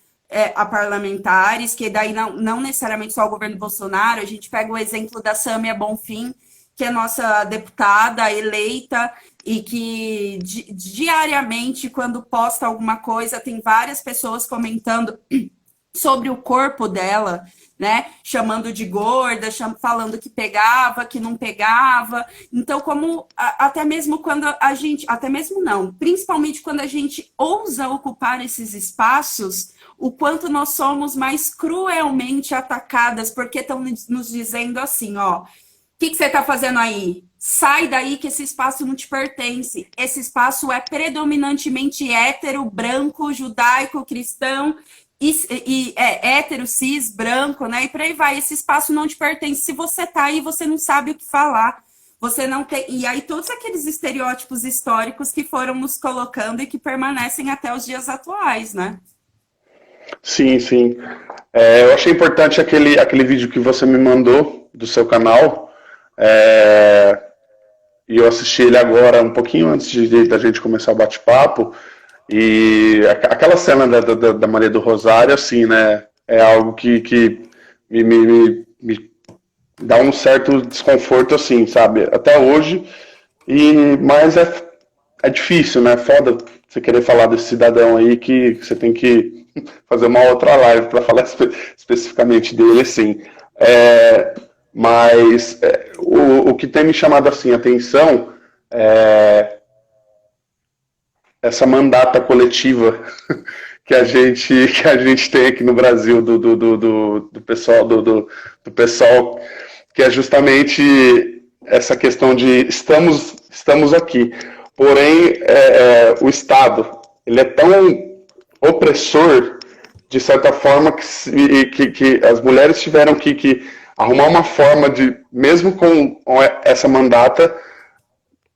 a parlamentares, que daí não necessariamente só o governo Bolsonaro, a gente pega o exemplo da Sâmia Bonfim, que é nossa deputada eleita e que diariamente, quando posta alguma coisa, tem várias pessoas comentando sobre o corpo dela, né? Chamando de gorda, falando que pegava, que não pegava. Então, até mesmo quando a gente, até mesmo não, principalmente quando a gente ousa ocupar esses espaços, o quanto nós somos mais cruelmente atacadas, porque estão nos dizendo assim, ó, o que você está fazendo aí? Sai daí que esse espaço não te pertence. Esse espaço é predominantemente hétero, branco, judaico, cristão, e hétero, cis, branco, né? E por aí vai. Esse espaço não te pertence. Se você tá aí, você não sabe o que falar. Você não tem. E aí, todos aqueles estereótipos históricos que foram nos colocando e que permanecem até os dias atuais, né? Sim, sim. Eu achei importante aquele vídeo que você me mandou do seu canal. E eu assisti ele agora, um pouquinho antes da gente começar o bate-papo. E aquela cena da Maria do Rosário, assim, né? É algo que me dá um certo desconforto, assim, sabe? Até hoje. Mas é difícil, né? Foda você querer falar desse cidadão aí que você tem que fazer uma outra live para falar especificamente dele, assim. Mas o que tem me chamado assim a atenção é essa mandata coletiva que a gente tem aqui no Brasil do pessoal, que é justamente essa questão de estamos aqui. Porém, o Estado ele é tão opressor, de certa forma, que as mulheres tiveram que arrumar uma forma de, mesmo com essa mandata,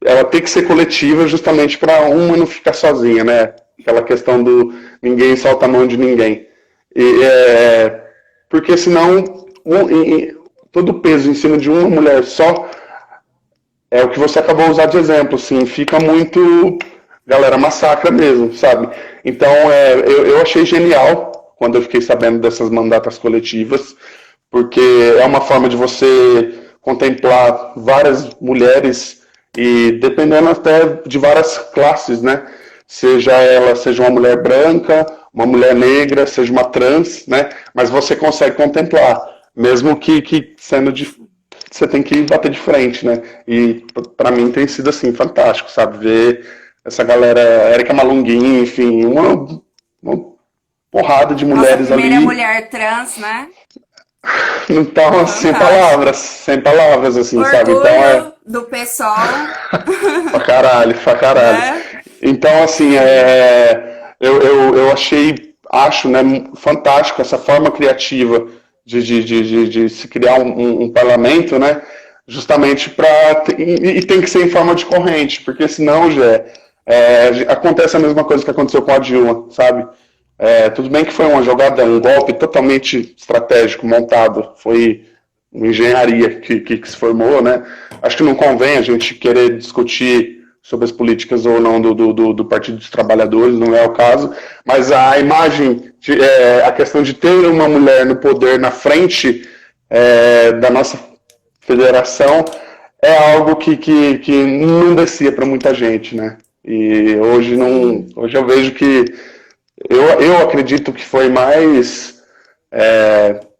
ela tem que ser coletiva justamente para uma não ficar sozinha, né? Aquela questão do ninguém solta a mão de ninguém. Porque senão todo o peso em cima de uma mulher só é o que você acabou de usar de exemplo, assim, fica muito, galera, massacra mesmo, sabe? Então, eu achei genial quando eu fiquei sabendo dessas mandatas coletivas, porque é uma forma de você contemplar várias mulheres e dependendo até de várias classes, né? Seja uma mulher branca, uma mulher negra, seja uma trans, né? Mas você consegue contemplar, mesmo que sendo você tem que bater de frente, né? E para mim tem sido assim fantástico, sabe? Ver essa galera, Érica Malunguinho, enfim, uma porrada de mulheres ali. Nossa primeira mulher trans, né? Então, sem palavras, assim, orgulho, sabe? Então do pessoal. Pra caralho. Então, assim, eu acho, né, fantástico essa forma criativa de se criar um parlamento, né? Justamente e tem que ser em forma de corrente, porque senão, acontece a mesma coisa que aconteceu com a Dilma, sabe? Tudo bem que foi uma jogada, um golpe totalmente estratégico montado, foi uma engenharia que se formou, né? Acho que não convém a gente querer discutir sobre as políticas ou não do Partido dos Trabalhadores, não é o caso, mas a imagem, a questão de ter uma mulher no poder na frente da nossa federação é algo que não descia para muita gente, né? E hoje não, hoje eu vejo que eu acredito que foi mais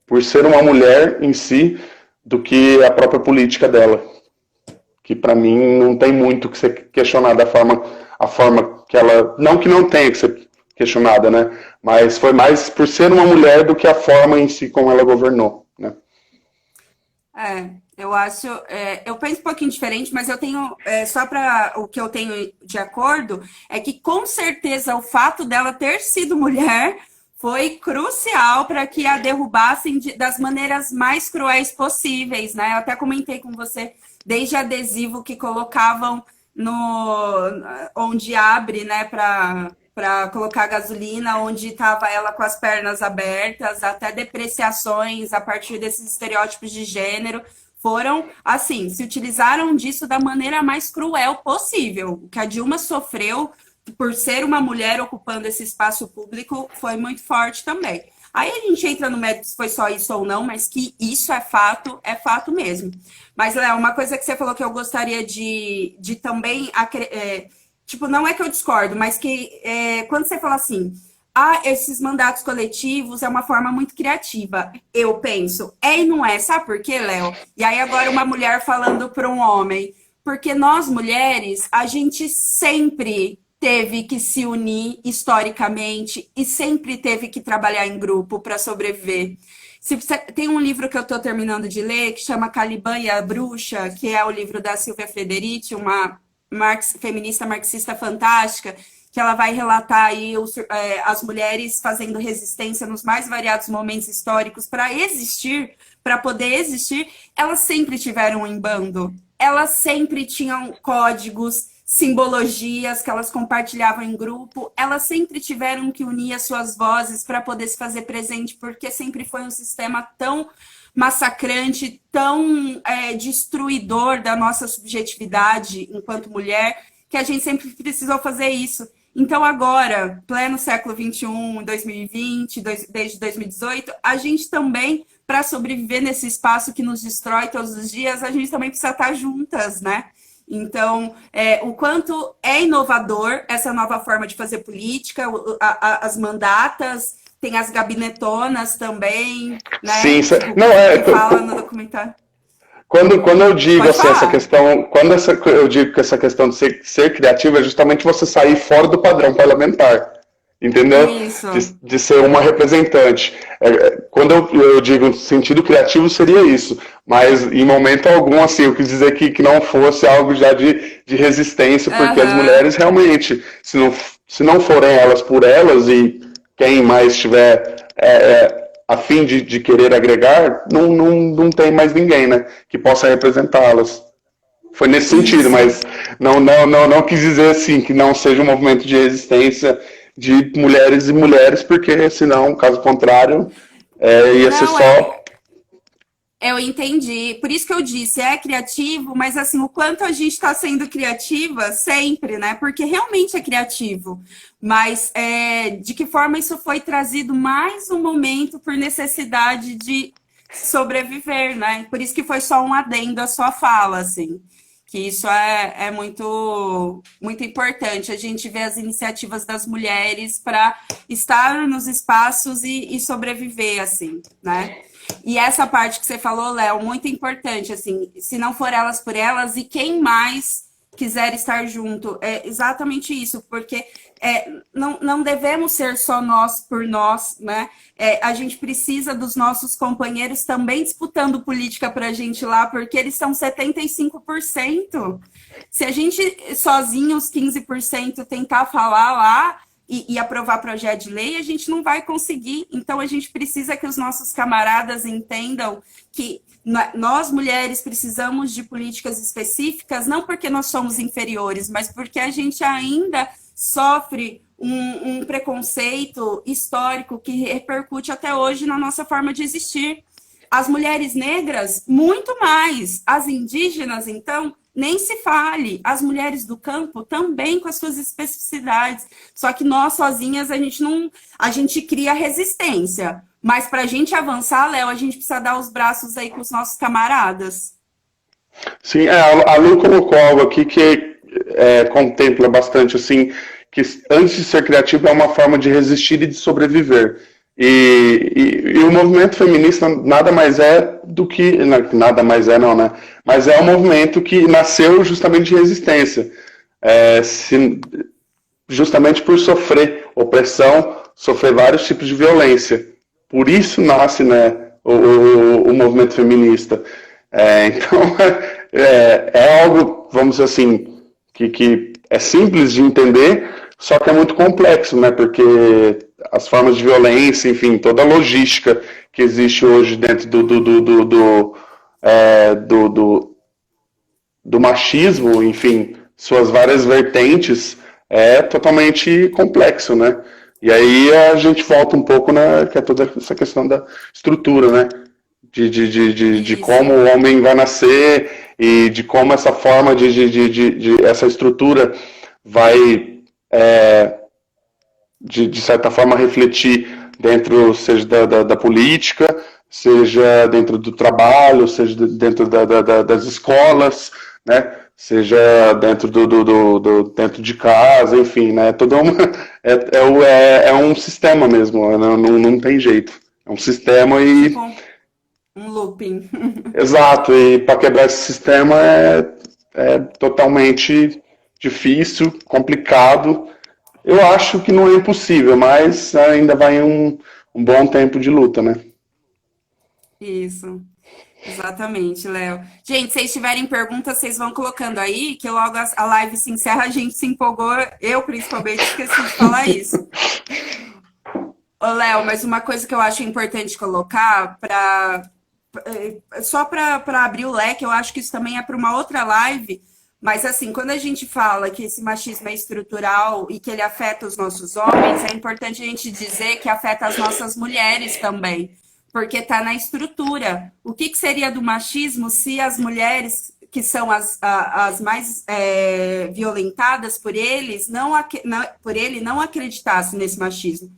por ser uma mulher em si do que a própria política dela. Que para mim não tem muito que ser questionada a forma que ela. Não que não tenha que ser questionada, né? Mas foi mais por ser uma mulher do que a forma em si como ela governou, né? Eu acho, eu penso um pouquinho diferente, mas eu tenho, só para o que eu tenho de acordo, é que com certeza o fato dela ter sido mulher foi crucial para que a derrubassem das maneiras mais cruéis possíveis, né? Eu até comentei com você, desde adesivo que colocavam no onde abre, né, para colocar gasolina, onde estava ela com as pernas abertas, até depreciações a partir desses estereótipos de gênero, foram, assim, se utilizaram disso da maneira mais cruel possível. O que a Dilma sofreu por ser uma mulher ocupando esse espaço público foi muito forte também. Aí a gente entra no mérito se foi só isso ou não, mas que isso é fato mesmo. Mas, Léo, uma coisa que você falou que eu gostaria de também tipo, não é que eu discordo, mas que quando você fala assim, esses mandatos coletivos é uma forma muito criativa, eu penso, e não é, sabe por quê, Léo? E aí agora uma mulher falando para um homem, porque nós mulheres, a gente sempre teve que se unir historicamente e sempre teve que trabalhar em grupo para sobreviver. Tem um livro que eu estou terminando de ler que chama Caliban e a Bruxa, que é o livro da Silvia Federici, uma feminista marxista fantástica, que ela vai relatar aí as mulheres fazendo resistência nos mais variados momentos históricos para existir, para poder existir. Elas sempre tiveram em bando, elas sempre tinham códigos, simbologias que elas compartilhavam em grupo, elas sempre tiveram que unir as suas vozes para poder se fazer presente, porque sempre foi um sistema tão massacrante, tão destruidor da nossa subjetividade enquanto mulher, que a gente sempre precisou fazer isso. Então agora, pleno século XXI, 2020, desde 2018, a gente também, para sobreviver nesse espaço que nos destrói todos os dias, a gente também precisa estar juntas, né? Então, o quanto é inovador essa nova forma de fazer política, as mandatas, tem as gabinetonas também, né? Sim, não Que fala no documentário. Quando eu digo Pode assim, essa falar. questão, eu digo que essa questão de ser criativo é justamente você sair fora do padrão parlamentar, entendeu? Isso. De ser uma representante. Quando eu digo sentido criativo seria isso, mas em momento algum, assim, eu quis dizer que não fosse algo já de resistência, porque as mulheres realmente, se não forem elas por elas e quem mais tiver a fim de querer agregar, não tem mais ninguém, né, que possa representá-las. Foi nesse sentido, Isso. mas não quis dizer assim que não seja um movimento de resistência de mulheres e mulheres, porque senão, caso contrário, ia ser Não, só. eu entendi. Por isso que eu disse, é criativo, mas assim, o quanto a gente está sendo criativa sempre, né? Porque realmente é criativo. Mas de que forma isso foi trazido mais um momento por necessidade de sobreviver, né? Por isso que foi só um adendo à sua fala, assim. Que isso é muito, muito importante. A gente vê as iniciativas das mulheres para estar nos espaços e sobreviver, assim, né? E essa parte que você falou, Léo, muito importante, assim, se não for elas por elas, e quem mais quiser estar junto, é exatamente isso, porque não devemos ser só nós por nós, né? A gente precisa dos nossos companheiros também disputando política para a gente lá, porque eles são 75%. Se a gente sozinho, os 15%, tentar falar lá, e aprovar projeto de lei, a gente não vai conseguir. Então, a gente precisa que os nossos camaradas entendam que nós, mulheres, precisamos de políticas específicas, não porque nós somos inferiores, mas porque a gente ainda sofre um preconceito histórico que repercute até hoje na nossa forma de existir. As mulheres negras, muito mais. As indígenas, então, nem se fale. As mulheres do campo também com as suas especificidades. Só que nós sozinhas, a gente cria resistência. Mas para a gente avançar, Léo, a gente precisa dar os braços aí com os nossos camaradas. Sim, a Lu colocou algo aqui que contempla bastante, assim, que antes de ser criativo é uma forma de resistir e de sobreviver. E o movimento feminista nada mais é do que... Nada mais é não, né? Mas é um movimento que nasceu justamente de resistência. Justamente por sofrer opressão, sofrer vários tipos de violência. Por isso nasce, né, o movimento feminista. Então, é algo, vamos dizer assim, que é simples de entender, só que é muito complexo, né? Porque as formas de violência, enfim, toda a logística que existe hoje dentro do machismo, enfim, suas várias vertentes, é totalmente complexo, né? E aí a gente volta um pouco que é toda essa questão da estrutura, né? De como o homem vai nascer e de como essa forma essa estrutura vai, de certa forma, refletir dentro, seja da política, seja dentro do trabalho, seja dentro das escolas, né? Seja dentro dentro de casa, enfim, né? É um sistema mesmo, não tem jeito. É um sistema e... Um looping. Exato, e para quebrar esse sistema é totalmente difícil, complicado. Eu acho que não é impossível, mas ainda vai um bom tempo de luta, né? Isso, exatamente, Léo. Gente, se vocês tiverem perguntas, vocês vão colocando aí, que logo a live se encerra, a gente se empolgou, eu principalmente esqueci de falar isso. Ô, Léo, mas uma coisa que eu acho importante colocar só para abrir o leque, eu acho que isso também é para uma outra live, mas assim, quando a gente fala que esse machismo é estrutural e que ele afeta os nossos homens, é importante a gente dizer que afeta as nossas mulheres também, porque está na estrutura. O que seria do machismo se as mulheres, que são as mais violentadas por ele, não acreditassem nesse machismo?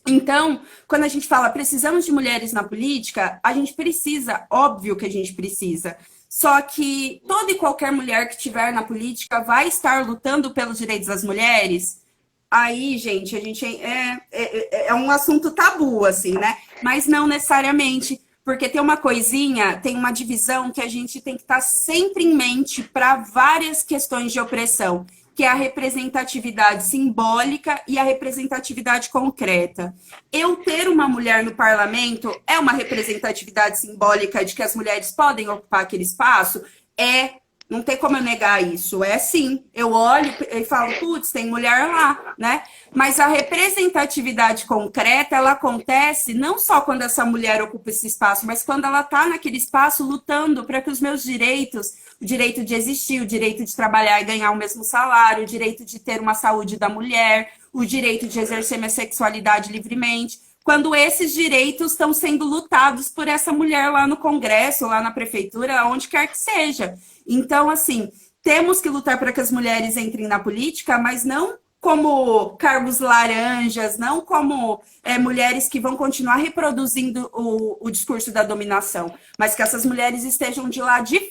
Então, quando a gente fala precisamos de mulheres na política, a gente precisa, óbvio que a gente precisa. Só que toda e qualquer mulher que estiver na política vai estar lutando pelos direitos das mulheres. Aí, gente, é um assunto tabu, assim, né? Mas não necessariamente, porque tem uma coisinha, tem uma divisão que a gente tem que estar sempre em mente para várias questões de opressão, que é a representatividade simbólica e a representatividade concreta. Eu ter uma mulher no parlamento é uma representatividade simbólica de que as mulheres podem ocupar aquele espaço? Não tem como eu negar isso. É sim. Eu olho e falo, putz, tem mulher lá, né? Mas a representatividade concreta, ela acontece não só quando essa mulher ocupa esse espaço, mas quando ela está naquele espaço lutando para que os meus direitos, o direito de existir, o direito de trabalhar e ganhar o mesmo salário, o direito de ter uma saúde da mulher, o direito de exercer minha sexualidade livremente, quando esses direitos estão sendo lutados por essa mulher lá no Congresso, lá na prefeitura, onde quer que seja. Então, assim, temos que lutar para que as mulheres entrem na política, mas não como cargos laranjas, não como mulheres que vão continuar reproduzindo o discurso da dominação, mas que essas mulheres estejam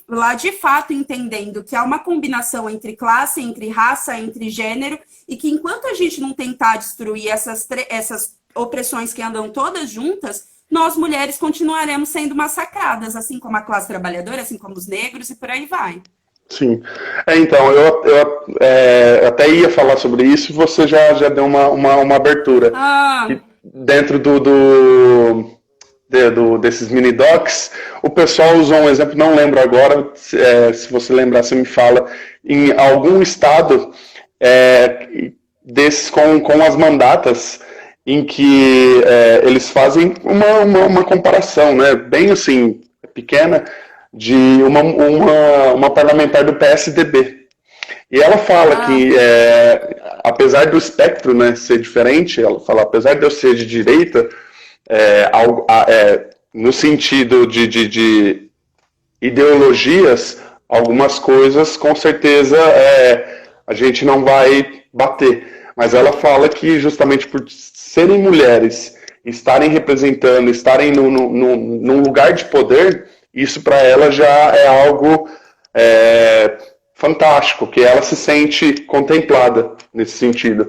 lá de fato entendendo que há uma combinação entre classe, entre raça, entre gênero, e que enquanto a gente não tentar destruir essas opressões que andam todas juntas, nós mulheres continuaremos sendo massacradas, assim como a classe trabalhadora, assim como os negros e por aí vai. Sim. Então, eu até ia falar sobre isso e você já deu uma abertura. Dentro desses mini-docs, o pessoal usou um exemplo, não lembro agora, se você lembrar, você me fala, em algum estado desses com as mandatas, em que eles fazem uma comparação, né, bem assim, pequena, de uma parlamentar do PSDB. E ela fala Ah, que, apesar do espectro, né, ser diferente, ela fala, apesar de eu ser de direita, no sentido de ideologias, algumas coisas com certeza a gente não vai bater. Mas ela fala que justamente por serem mulheres, estarem representando, estarem num lugar de poder, isso para ela já é algo fantástico, que ela se sente contemplada nesse sentido.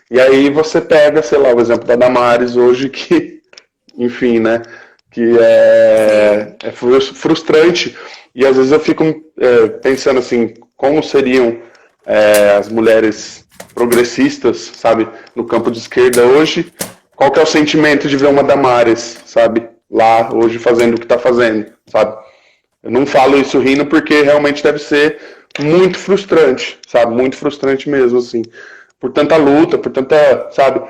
E aí você pega, sei lá, o exemplo da Damares hoje, que, enfim, né, que sim. é frustrante, e às vezes eu fico pensando assim, como seriam as mulheres progressistas, sabe, no campo de esquerda hoje, qual que é o sentimento de ver uma Damares, sabe, lá hoje fazendo o que está fazendo, sabe? Eu não falo isso rindo porque realmente deve ser muito frustrante, sabe? Muito frustrante mesmo, assim. Por tanta luta, por tanta, sabe?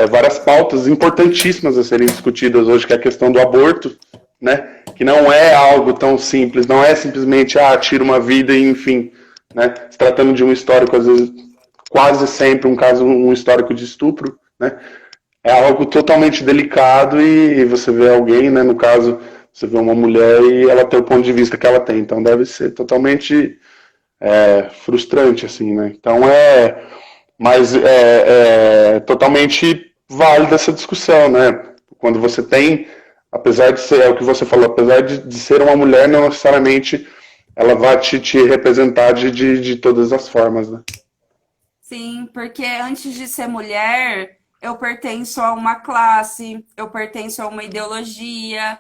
Várias pautas importantíssimas a serem discutidas hoje, que é a questão do aborto, né? Que não é algo tão simples, não é simplesmente, tira uma vida e enfim, né? Se tratando de um histórico, às vezes, quase sempre um histórico de estupro, né? É algo totalmente delicado e você vê alguém, né, no caso, você vê uma mulher e ela tem o ponto de vista que ela tem, então deve ser totalmente frustrante, assim, né? Então mas é totalmente válida essa discussão, né? Quando você tem, apesar de ser, é o que você falou, apesar de ser uma mulher, não necessariamente ela vai te representar de todas as formas, né? Sim, porque antes de ser mulher, eu pertenço a uma classe, eu pertenço a uma ideologia.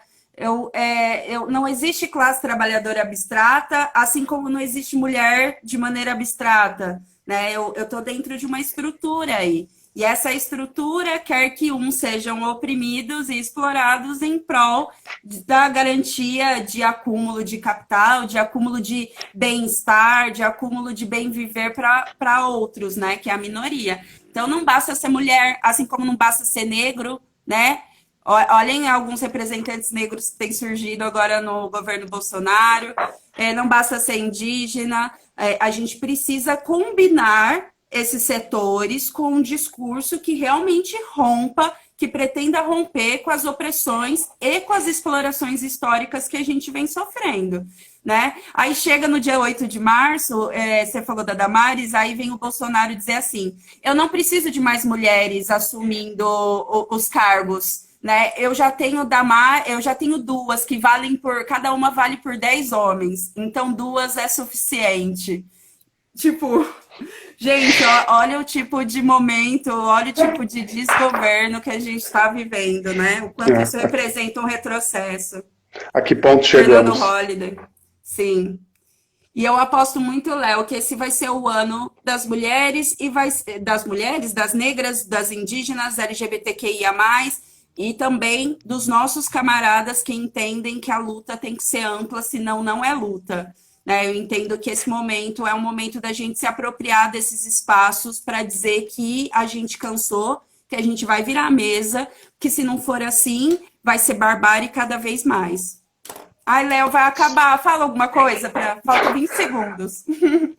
Não existe classe trabalhadora abstrata, assim como não existe mulher de maneira abstrata, né? Eu estou dentro de uma estrutura aí. E essa estrutura quer que uns sejam oprimidos e explorados em prol da garantia de acúmulo de capital, de acúmulo de bem-estar, de acúmulo de bem viver para outros, né? Que é a minoria. Então não basta ser mulher, assim como não basta ser negro, né? Olhem alguns representantes negros que têm surgido agora no governo Bolsonaro. Não basta ser indígena. A gente precisa combinar esses setores com um discurso que realmente rompa, que pretenda romper com as opressões e com as explorações históricas que a gente vem sofrendo, né? Aí chega no dia 8 de março, você falou da Damares, aí vem o Bolsonaro dizer assim, eu não preciso de mais mulheres assumindo os cargos, né? Eu já tenho duas que cada uma vale por 10 homens, então duas é suficiente. Tipo, gente, olha o tipo de momento, olha o tipo de desgoverno que a gente está vivendo, né? O quanto isso É, representa um retrocesso. a que ponto Fernando chegamos? Holliday, sim. E eu aposto muito, Léo, que esse vai ser o ano das mulheres das negras, das indígenas, LGBTQIA+, e também dos nossos camaradas que entendem que a luta tem que ser ampla, senão não é luta. Né? Eu entendo que esse momento é um momento da gente se apropriar desses espaços para dizer que a gente cansou, que a gente vai virar a mesa, que se não for assim, vai ser barbárie cada vez mais. Ai, Léo, vai acabar. Fala alguma coisa. Falta 20 segundos.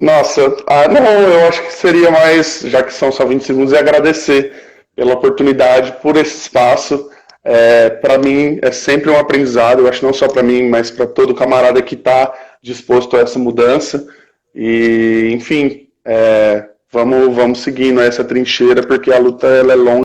Nossa, não, eu acho que seria mais, já que são só 20 segundos, é agradecer pela oportunidade, por esse espaço. Para mim é sempre um aprendizado, eu acho não só para mim, mas para todo camarada que está disposto a essa mudança. E, enfim, vamos seguindo essa trincheira, porque a luta ela é longa.